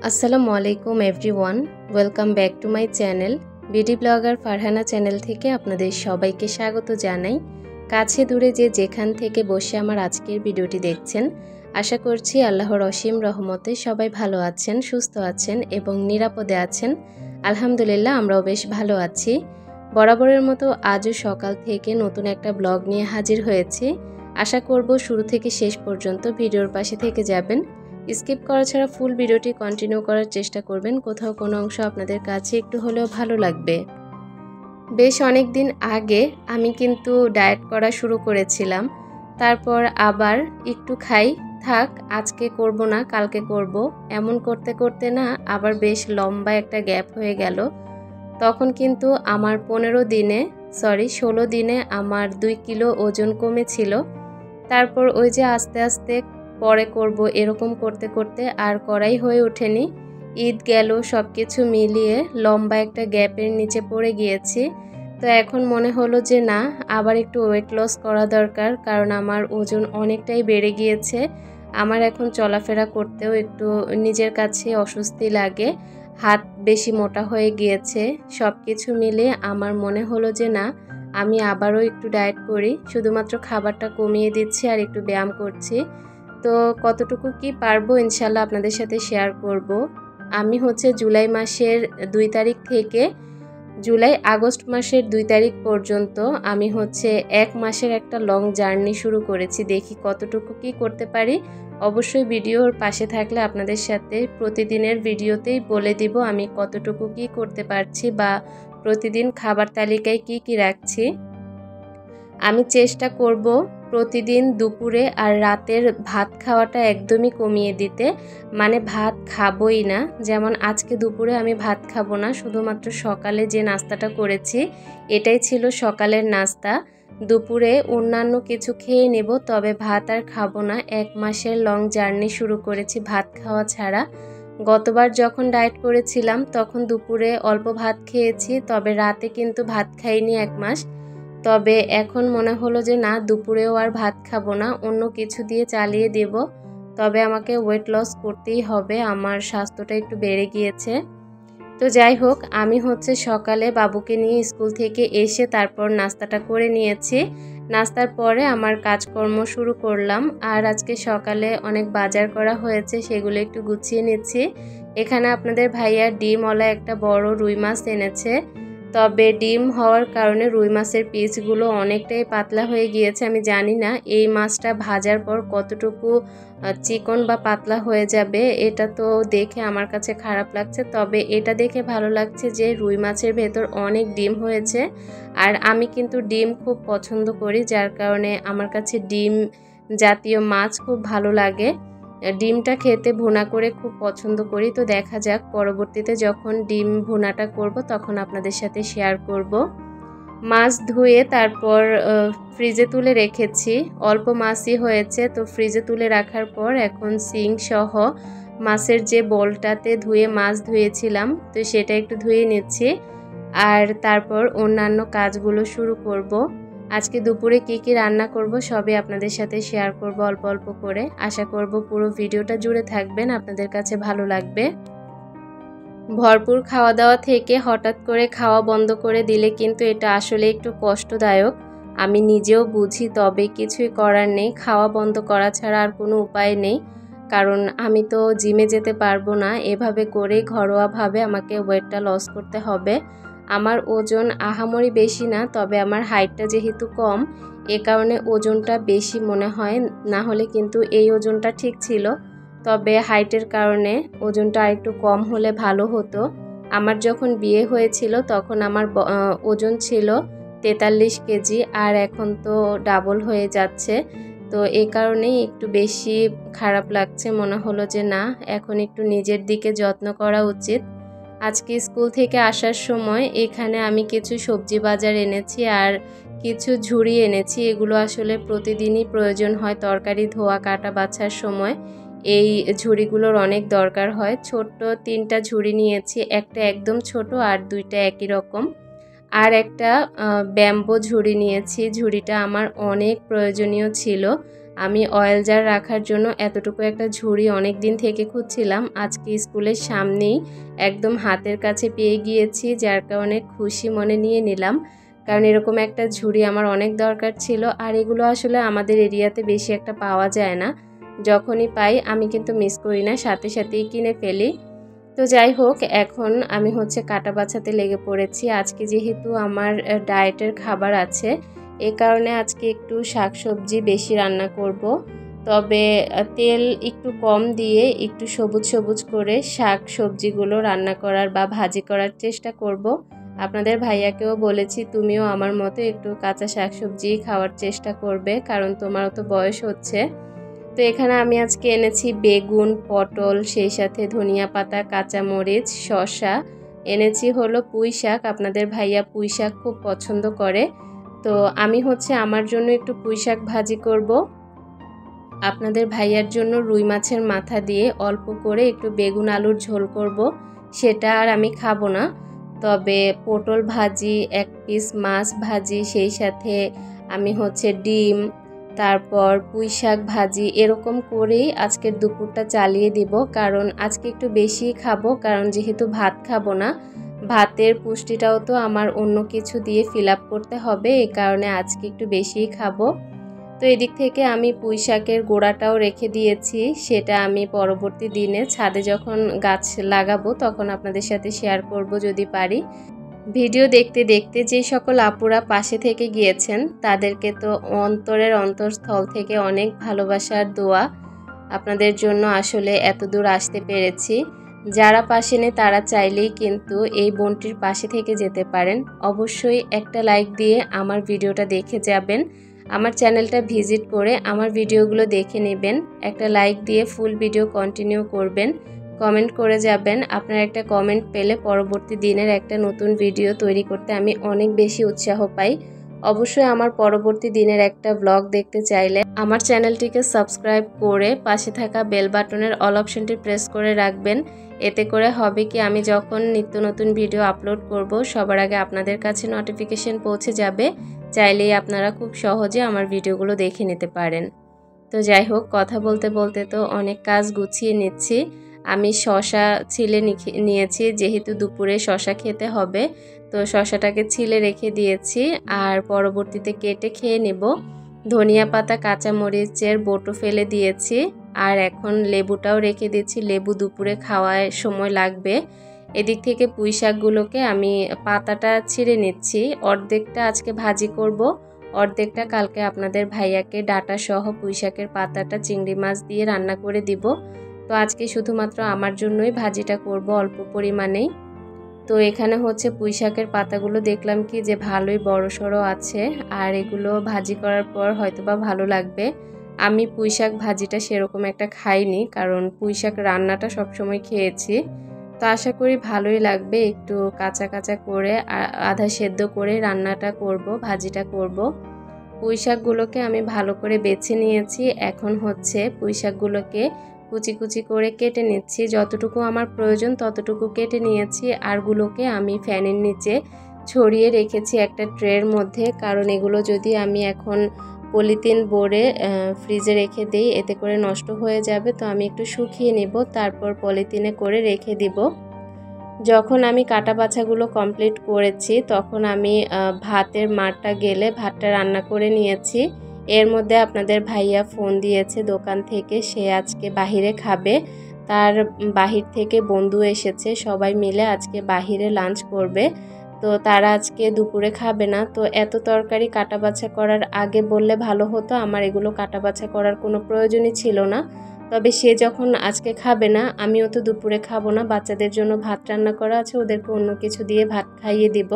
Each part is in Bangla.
আসসালামু আলাইকুম everyone, welcome back to my channel. BD blogger Farhana channel থেকে আপনাদের সবাইকে স্বাগত জানাই। কাছে দূরে যে যেখান থেকে বসে আমার আজকের ভিডিওটি দেখছেন, আশা করছি আল্লাহর অসীম রহমতে সবাই ভালো আছেন, সুস্থ আছেন এবং নিরাপদে আছেন। আলহামদুলিল্লাহ, আমরাও বেশ ভালো আছি। বরাবরের মতো আজও সকাল থেকে নতুন একটা ব্লগ নিয়ে হাজির হয়েছি। আশা করব শুরু থেকে শেষ পর্যন্ত ভিডিওর পাশে থেকে যাবেন। স্কিপ করা ছাড়া ফুল ভিডিওটি কন্টিনিউ করার চেষ্টা করবেন, কোথাও কোনো অংশ আপনাদের কাছে একটু হলেও ভালো লাগবে। বেশ অনেক দিন আগে আমি কিন্তু ডায়েট করা শুরু করেছিলাম, তারপর আবার একটু খাই, থাক আজকে করব না কালকে করব, এমন করতে করতে না আবার বেশ লম্বা একটা গ্যাপ হয়ে গেল। তখন কিন্তু আমার 16 দিনে আমার 2 কিলো ওজন কমেছিল। তারপর ওই যে আস্তে আস্তে পরে করব এরকম করতে করতে আর করাই হয়ে ওঠেনি। ঈদ গেল, সব কিছু মিলিয়ে লম্বা একটা গ্যাপের নিচে পড়ে গিয়েছি। তো এখন মনে হলো যে না, আবার একটু ওয়েট লস করা দরকার, কারণ আমার ওজন অনেকটাই বেড়ে গিয়েছে। আমার এখন চলাফেরা করতেও একটু নিজের কাছে অস্বস্তি লাগে, হাত বেশি মোটা হয়ে গিয়েছে। সব কিছু মিলিয়ে আমার মনে হলো যে না, আমি আবারও একটু ডায়েট করি, শুধুমাত্র খাবারটা কমিয়ে দিচ্ছি আর একটু ব্যায়াম করছি। তো কতটুকু কি পারবো ইনশাল্লাহ আপনাদের সাথে শেয়ার করব। আমি জুলাই মাসের 2 তারিখ থেকে আগস্ট মাসের 2 তারিখ পর্যন্ত আমি 1 মাসের একটা লং জার্নি শুরু করেছি। দেখি কতটুকু কি করতে পারি। অবশ্যই ভিডিওর পাশে থাকলে আপনাদের সাথে প্রতিদিনের ভিডিওতেই বলে দিব আমি কতটুকু কি করতে পারছি বা প্রতিদিন খাবার তালিকায় কি কি রাখছি। আমি চেষ্টা করব প্রতিদিন দুপুরে আর রাতের ভাত খাওয়াটা একদমই কমিয়ে দিতে, মানে ভাত খাবই না। যেমন আজকে দুপুরে আমি ভাত খাবো না, শুধুমাত্র সকালে যে নাস্তাটা করেছি এটাই ছিল সকালের নাস্তা। দুপুরে অন্যান্য কিছু খেয়ে নেব, তবে ভাত আর খাবো না। 1 মাসের লং জার্নি শুরু করেছি ভাত খাওয়া ছাড়া। গতবার যখন ডায়েট করেছিলাম তখন দুপুরে অল্প ভাত খেয়েছি, তবে রাতে কিন্তু ভাত খাইনি 1 মাস। তবে এখন মনে হলো যে না, দুপুরেও আর ভাত খাবো না, অন্য কিছু দিয়ে চালিয়ে দেব। তবে আমাকে ওয়েট লস করতেই হবে, আমার স্বাস্থ্যটা একটু বেড়ে গিয়েছে। তো যাই হোক, আমি সকালে বাবুকে নিয়ে স্কুল থেকে এসে তারপর নাস্তাটা করে নিয়েছি। নাস্তার পরে আমার কাজকর্ম শুরু করলাম। আর আজকে সকালে অনেক বাজার করা হয়েছে, সেগুলো একটু গুছিয়ে নিচ্ছি। এখানে আপনাদের ভাইয়া ডিমওয়ালা একটা বড় রুই মাছ এনেছে। তবে ডিম হওয়ার কারণে রুই মাছের পিসগুলো অনেকটাই পাতলা হয়ে গিয়েছে। আমি জানি না এই মাছটা ভাজার পর কতটুকু চিকন বা পাতলা হয়ে যাবে, এটা তো দেখে আমার কাছে খারাপ লাগছে। তবে এটা দেখে ভালো লাগছে যে রুই মাছের ভেতর অনেক ডিম হয়েছে। আর আমি কিন্তু ডিম খুব পছন্দ করি, যার কারণে আমার কাছে ডিম জাতীয় মাছ খুব ভালো লাগে। ডিমটা খেতে ভুনা করে খুব পছন্দ করি। তো দেখা যাক পরবর্তীতে যখন ডিম ভুনাটা করব তখন আপনাদের সাথে শেয়ার করব। মাছ ধুয়ে তারপর ফ্রিজে তুলে রেখেছি, অল্প মাছই হয়েছে। তো ফ্রিজে তুলে রাখার পর এখন সিং সহ মাছের যে বোলটাতে ধুয়ে মাছ ধুয়েছিলাম, তো সেটা একটু ধুয়ে নিচ্ছি। আর তারপর অন্যান্য কাজগুলো শুরু করব। আজকে দুপুরে কি কি রান্না করব সবই আপনাদের সাথে শেয়ার করব অল্প অল্প করে। আশা করব পুরো ভিডিওটা জুড়ে থাকবেন, আপনাদের কাছে ভালো লাগবে। ভরপুর খাওয়া দাওয়া থেকে হঠাৎ করে খাওয়া বন্ধ করে দিলে কিন্তু এটা আসলে একটু কষ্টদায়ক, আমি নিজেও বুঝি। তবে কিছুই করার নেই, খাওয়া বন্ধ করা ছাড়া আর কোনো উপায় নেই। কারণ আমি তো জিমে যেতে পারবো না, এভাবে করে ঘরোয়াভাবে আমাকে ওয়েটটা লস করতে হবে। আমার ওজন আহামরি বেশি না, তবে আমার হাইটটা যেহেতু কম, এ কারণে ওজনটা বেশি মনে হয়, না হলে কিন্তু এই ওজনটা ঠিক ছিল। তবে হাইটের কারণে ওজনটা আরেকটু কম হলে ভালো হতো। আমার যখন বিয়ে হয়েছিল তখন আমার ওজন ছিল 43 কেজি, আর এখন তো ডাবল হয়ে যাচ্ছে। তো এই কারণেই একটু বেশি খারাপ লাগছে, মনে হলো যে না, এখন একটু নিজের দিকে যত্ন করা উচিত। আজকে স্কুল থেকে আসার সময় এখানে আমি কিছু সবজি বাজার এনেছি আর কিছু ঝুড়ি এনেছি। এগুলো আসলে প্রতিদিনই প্রয়োজন হয় তরকারি ধোয়া কাটা বাছার সময়। এই ঝুড়িগুলোর অনেক দরকার হয়। ছোট্ট 3টা ঝুড়ি নিয়েছি, একটা একদম ছোট আর 2টা একই রকম। আর একটা ব্যাম্বো ঝুড়ি নিয়েছি, ঝুড়িটা আমার অনেক প্রয়োজনীয় ছিল। আমি অয়েল জার রাখার জন্য এতটুকু একটা ঝুড়ি অনেক দিন থেকে খুঁজছিলাম। আজকে স্কুলের সামনেই একদম হাতের কাছে পেয়ে গিয়েছি, যার কারণে খুশি মনে নিয়ে নিলাম। কারণ এরকম একটা ঝুড়ি আমার অনেক দরকার ছিল, আর এগুলো আসলে আমাদের এরিয়াতে বেশি একটা পাওয়া যায় না। যখনই পাই আমি কিন্তু মিস করি না, সাথে সাথেই কিনে ফেলি। তো যাই হোক, এখন আমি কাটা বাছাতে লেগে পড়েছি। আজকে যেহেতু আমার ডায়েটের খাবার আছে, এ কারণে আজকে একটু শাকসবজি বেশি রান্না করব। তবে তেল একটু কম দিয়ে একটু সবুজ সবুজ করে শাক সবজিগুলো রান্না করার বা ভাজি করার চেষ্টা করব। আপনাদের ভাইয়াকেও বলেছি, তুমিও আমার মতো একটু কাঁচা শাকসবজি খাওয়ার চেষ্টা করবে, কারণ তোমারও তো বয়স হচ্ছে। তো এখানে আমি আজকে এনেছি বেগুন, পটল, সেই সাথে ধনিয়া পাতা, কাঁচামরিচ, শসা, এনেছি পুঁই শাক। আপনাদের ভাইয়া পুঁই শাক খুব পছন্দ করে। তো আমি আমার জন্য একটু পুঁই শাক ভাজি করব। আপনাদের ভাইয়ার জন্য রুই মাছের মাথা দিয়ে অল্প করে একটু বেগুন আলুর ঝোল করব। সেটা আর আমি খাবো না। তবে পটল ভাজি, এক পিস মাছ ভাজি, সেই সাথে আমি ডিম, তারপর পুঁই শাক ভাজি, এরকম করেই আজকের দুপুরটা চালিয়ে দিব। কারণ আজকে একটু বেশি খাবো, কারণ যেহেতু ভাত খাবো না, ভাতের পুষ্টিটাও তো আমার অন্য কিছু দিয়ে ফিল আপ করতে হবে, এই কারণে আজকে একটু বেশিই খাবো। তো এদিক থেকে আমি পুঁই শাকের গোড়াটাও রেখে দিয়েছি, সেটা আমি পরবর্তী দিনে ছাদে যখন গাছ লাগাবো তখন আপনাদের সাথে শেয়ার করব যদি পারি। ভিডিও দেখতে দেখতে যে সকল আপুরা পাশে থেকে গিয়েছেন তাদেরকে তো অন্তরের অন্তঃস্থল থেকে অনেক ভালোবাসার দোয়া। আপনাদের জন্য আসলে এত দূর আসতে পেরেছি। যারা পাশে নেই তারা চাইলেই কিন্তু এই বোনটির পাশে থেকে যেতে পারেন। অবশ্যই একটা লাইক দিয়ে আমার ভিডিওটা দেখে যাবেন, আমার চ্যানেলটা ভিজিট করে আমার ভিডিওগুলো দেখে নেবেন। একটা লাইক দিয়ে ফুল ভিডিও কন্টিনিউ করবেন, কমেন্ট করে যাবেন। আপনার একটা কমেন্ট পেলে পরবর্তী দিনের একটা নতুন ভিডিও তৈরি করতে আমি অনেক বেশি উৎসাহ পাই। অবশ্যই আমার পরবর্তী দিনের একটা ব্লগ দেখতে চাইলে আমার চ্যানেলটিকে সাবস্ক্রাইব করে পাশে থাকা বেল বাটনের অল অপশনটি প্রেস করে রাখবেন। এতে করে হবে কি, আমি যখন নিত্য নতুন ভিডিও আপলোড করব সবার আগে আপনাদের কাছে নোটিফিকেশন পৌঁছে যাবে। চাইলেই আপনারা খুব সহজে আমার ভিডিওগুলো দেখে নিতে পারেন। তো যাই হোক, কথা বলতে বলতে তো অনেক কাজ গুছিয়ে নিচ্ছি। আমি শসা ছিলে নিয়েছি, যেহেতু দুপুরে শসা খেতে হবে, তো শসাটাকে ছিলে রেখে দিয়েছি আর পরবর্তীতে কেটে খেয়ে নেব। ধনিয়া পাতা, কাঁচামরিচের বোটো ফেলে দিয়েছি আর এখন লেবুটাও রেখে দিয়েছি, লেবু দুপুরে খাওয়ার সময় লাগবে। এদিক থেকে পুঁই শাকগুলোকে আমি পাতাটা ছিঁড়ে নিচ্ছি। অর্ধেকটা আজকে ভাজি করব, অর্ধেকটা কালকে আপনাদের ভাইয়াকে ডাটা সহ পুঁই শাকের পাতাটা চিংড়ি মাছ দিয়ে রান্না করে দিব। তো আজকে শুধুমাত্র আমার জন্যই ভাজিটা করব অল্প পরিমাণেই। তো এখানে পুঁই শাকের পাতাগুলো দেখলাম কি যে ভালোই বড়সড় আছে, আর এগুলো ভাজি করার পর হয়তোবা ভালো লাগবে। আমি পুঁই শাক ভাজিটা সেরকম একটা খাইনি, কারণ পুঁই শাক রান্নাটা সবসময় খেয়েছি। তো আশা করি ভালোই লাগবে, একটু কাঁচা কাঁচা করে আধা সেদ্ধ করে রান্নাটা করব, ভাজিটা করব। পুঁই শাকগুলোকে আমি ভালো করে বেছে নিয়েছি। এখন পুঁই শাকগুলোকে কুচি কুচি করে কেটে নিচ্ছি, যতটুকু আমার প্রয়োজন ততটুকু কেটে নিয়েছি। আরগুলোকে আমি ফ্যানের নিচে ছড়িয়ে রেখেছি একটা ট্রের মধ্যে, কারণ এগুলো যদি আমি এখন পলিথিন ভরে ফ্রিজে রেখে দিই এতে করে নষ্ট হয়ে যাবে। তো আমি একটু শুকিয়ে নেব, তারপর পলিথিনে করে রেখে দিব। যখন আমি কাটা বাছাগুলো কমপ্লিট করেছি তখন আমি ভাতের মারটা গেলে ভাতটা রান্না করে নিয়েছি। এর মধ্যে আপনাদের ভাইয়া ফোন দিয়েছে দোকান থেকে, সে আজকে বাহিরে খাবে। তার বাহির থেকে বন্ধু এসেছে, সবাই মিলে আজকে বাহিরে লাঞ্চ করবে। তো তারা আজকে দুপুরে খাবে না। তো এত তরকারি কাটা বাছা করার আগে বললে ভালো হতো, আমার এগুলো কাটা বাছা করার কোনো প্রয়োজনই ছিল না। তবে সে যখন আজকে খাবে না, আমিও তো দুপুরে খাবো না, বাচ্চাদের জন্য ভাত রান্না করা আছে, ওদেরকে অন্য কিছু দিয়ে ভাত খাইয়ে দিব।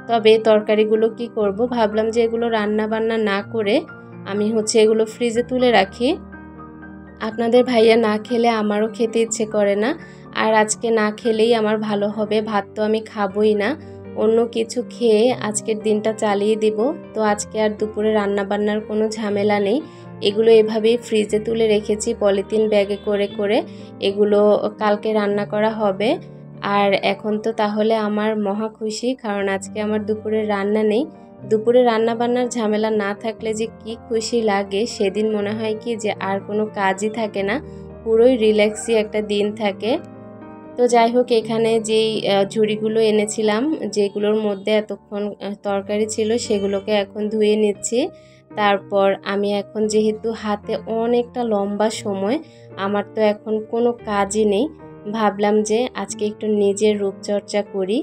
তবে তরকারিগুলো কি করব, ভাবলাম যে এগুলো রান্না বান্না না করে আমি এগুলো ফ্রিজে তুলে রাখি। আপনাদের ভাইয়া না খেলে আমারও খেতে ইচ্ছে করে না, আর আজকে না খেলেই আমার ভালো হবে, ভাত তো আমি খাবই না, অন্য কিছু খেয়ে আজকের দিনটা চালিয়ে দিব। তো আজকে আর দুপুরে রান্না বান্নার কোনো ঝামেলা নেই, এগুলো এভাবেই ফ্রিজে তুলে রেখেছি পলিথিন ব্যাগে করে করে, এগুলো কালকে রান্না করা হবে। আর এখন তো তাহলে আমার মহা খুশি, কারণ আজকে আমার দুপুরে রান্না নেই, দুপুরে রান্নাবান্নার ঝামেলা না থাকলে যে কি খুশি লাগে, সেদিন মনে হয় কি যে আর কোনো কাজই থাকে না, পুরোই রিল্যাক্সই একটা দিন থাকে। তো যাই হোক, এখানে যেই ঝুড়িগুলো এনেছিলাম, যেগুলোর মধ্যে এতক্ষণ তরকারি ছিল, সেগুলোকে এখন ধুয়ে নিচ্ছি। তারপর আমি এখন যেহেতু হাতে অনেকটা লম্বা সময়, আমার তো এখন কোনো কাজই নেই, ভাবলাম যে আজকে একটু নিজের রূপচর্চা করি।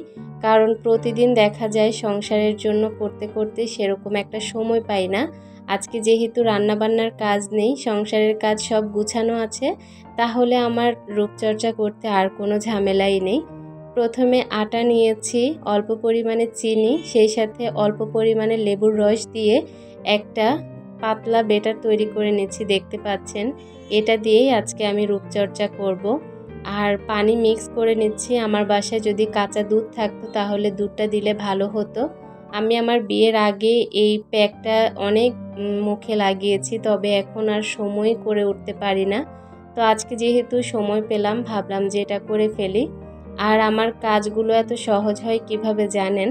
কারণ প্রতিদিন দেখা যায় সংসারের জন্য করতে করতে সেরকম একটা সময় পাই না। আজকে যেহেতু রান্নাবান্নার কাজ নেই, সংসারের কাজ সব গুছানো আছে, তাহলে আমার রূপচর্চা করতে আর কোনো ঝামেলাই নেই। প্রথমে আটা নিয়েছি, অল্প পরিমাণে চিনি, সেই সাথে অল্প পরিমাণে লেবুর রস দিয়ে একটা পাতলা বেটার তৈরি করে নিচ্ছি, দেখতে পাচ্ছেন। এটা দিয়েই আজকে আমি রূপচর্চা করব। আর পানি মিক্স করে নিচ্ছি। আমার বাসায় যদি কাঁচা দুধ থাকতো তাহলে দুধটা দিলে ভালো হতো। আমি আমার বিয়ের আগে এই প্যাকটা অনেক মুখে লাগিয়েছি, তবে এখন আর সময় করে উঠতে পারি না। তো আজকে যেহেতু সময় পেলাম, ভাবলাম যে এটা করে ফেলি। আর আমার কাজগুলো এত সহজ হয় কিভাবে জানেন?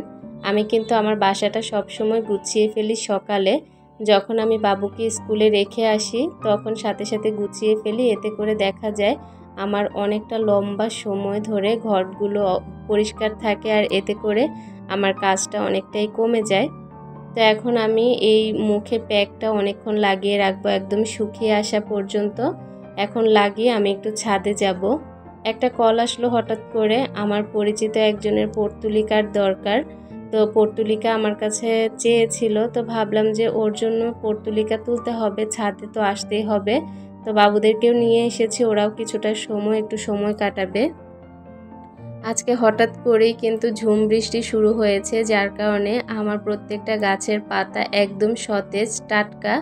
আমি কিন্তু আমার বাসাটা সবসময় গুছিয়ে ফেলি সকালে। যখন আমি বাবুকে স্কুলে রেখে আসি তখন সাথে সাথে গুছিয়ে ফেলি, এতে করে দেখা যায় আমার অনেকটা লম্বা সময় ধরে ঘরগুলো পরিষ্কার থাকে, আর এতে করে আমার কাজটা অনেকটাই কমে যায়। তো এখন আমি এই মুখে প্যাকটা অনেকক্ষণ লাগিয়ে রাখবো, একদম শুকিয়ে আসা পর্যন্ত। এখন লাগিয়ে আমি একটু ছাদে যাব। একটা কল আসলো হঠাৎ করে, আমার পরিচিত একজনের পর্তুলিকার দরকার। তো পর্তুলিকা আমার কাছে চেয়েছিল, তো ভাবলাম যে ওর জন্য পর্তুলিকা তুলতে হবে, ছাদে তো আসতেই হবে। তো বাবুদেরকেও নিয়ে এসেছি, ওরাও কিছুটা সময় একটু সময় কাটাবে। আজকে হঠাৎ করেই কিন্তু ঝুম বৃষ্টি শুরু হয়েছে, যার কারণে আমার প্রত্যেকটা গাছের পাতা একদম সতেজ টাটকা।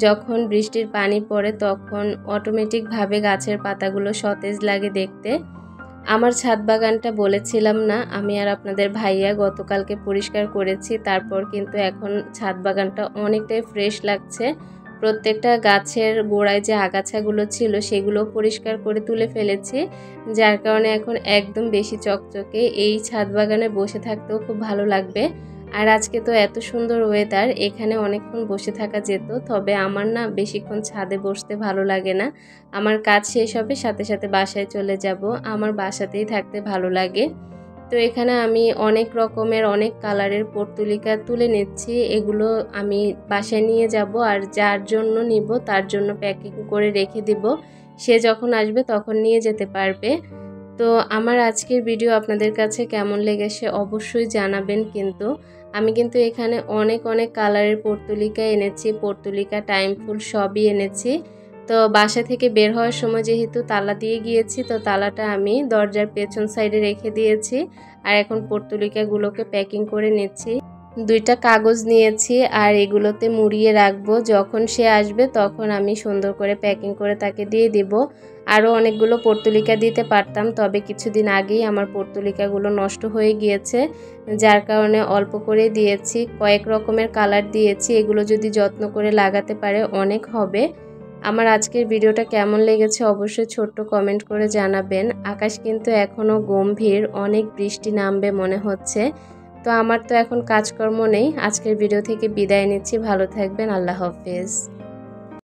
যখন বৃষ্টির পানি পড়ে তখন অটোমেটিকভাবে গাছের পাতাগুলো সতেজ লাগে দেখতে। আমার ছাদ বাগানটা বলেছিলাম না আমি আর আপনাদের ভাইয়া গতকালকে পরিষ্কার করেছি, তারপর কিন্তু এখন ছাদ বাগানটা অনেকটাই ফ্রেশ লাগছে। প্রত্যেকটা গাছের গোড়ায় যে আগাছাগুলো ছিল সেগুলো পরিষ্কার করে তুলে ফেলেছি, যার কারণে এখন একদম বেশি চকচকে। এই ছাদ বাগানে বসে থাকতেও খুব ভালো লাগবে। আর আজকে তো এত সুন্দর ওয়েদার, এখানে অনেকক্ষণ বসে থাকা যেত, তবে আমার না বেশিক্ষণ ছাদে বসতে ভালো লাগে না। আমার কাজ শেষ হবে, সাথে সাথে বাসায় চলে যাব, আমার বাসাতেই থাকতে ভালো লাগে। তো এখানে আমি অনেক রকমের অনেক কালারের পর্তুলিকা তুলে নিচ্ছি, এগুলো আমি বাসায় নিয়ে যাব, আর যার জন্য নিব তার জন্য প্যাকিং করে রেখে দিব, সে যখন আসবে তখন নিয়ে যেতে পারবে। তো আমার আজকের ভিডিও আপনাদের কাছে কেমন লেগেছে অবশ্যই জানাবেন। কিন্তু আমি কিন্তু এখানে অনেক অনেক কালারের পর্তুলিকা এনেছি, পর্তুলিকা, টাইম ফুল সবই এনেছি। তো বাসা থেকে বের হওয়ার সময় যেহেতু তালা দিয়ে গিয়েছি, তো তালাটা আমি দরজার পেছন সাইডে রেখে দিয়েছি। আর এখন পর্তুলিকাগুলোকে প্যাকিং করে নিচ্ছি। দুইটা কাগজ নিয়েছি আর এগুলোতে মুড়িয়ে রাখবো, যখন সে আসবে তখন আমি সুন্দর করে প্যাকিং করে তাকে দিয়ে দিব। আরও অনেকগুলো পর্তুলিকা দিতে পারতাম, তবে কিছুদিন আগেই আমার পর্তুলিকাগুলো নষ্ট হয়ে গিয়েছে, যার কারণে অল্প করে দিয়েছি। কয়েক রকমের কালার দিয়েছি, এগুলো যদি যত্ন করে লাগাতে পারে অনেক হবে। আমার আজকের ভিডিওটা কেমন লেগেছে অবশ্যই ছোট্ট কমেন্ট করে জানাবেন। আকাশ কিন্তু এখনও গম্ভীর, অনেক বৃষ্টি নামবে মনে হচ্ছে। তো আমার তো এখন কাজকর্ম নেই, আজকের ভিডিও থেকে বিদায় নিচ্ছি। ভালো থাকবেন, আল্লাহ হাফেজ।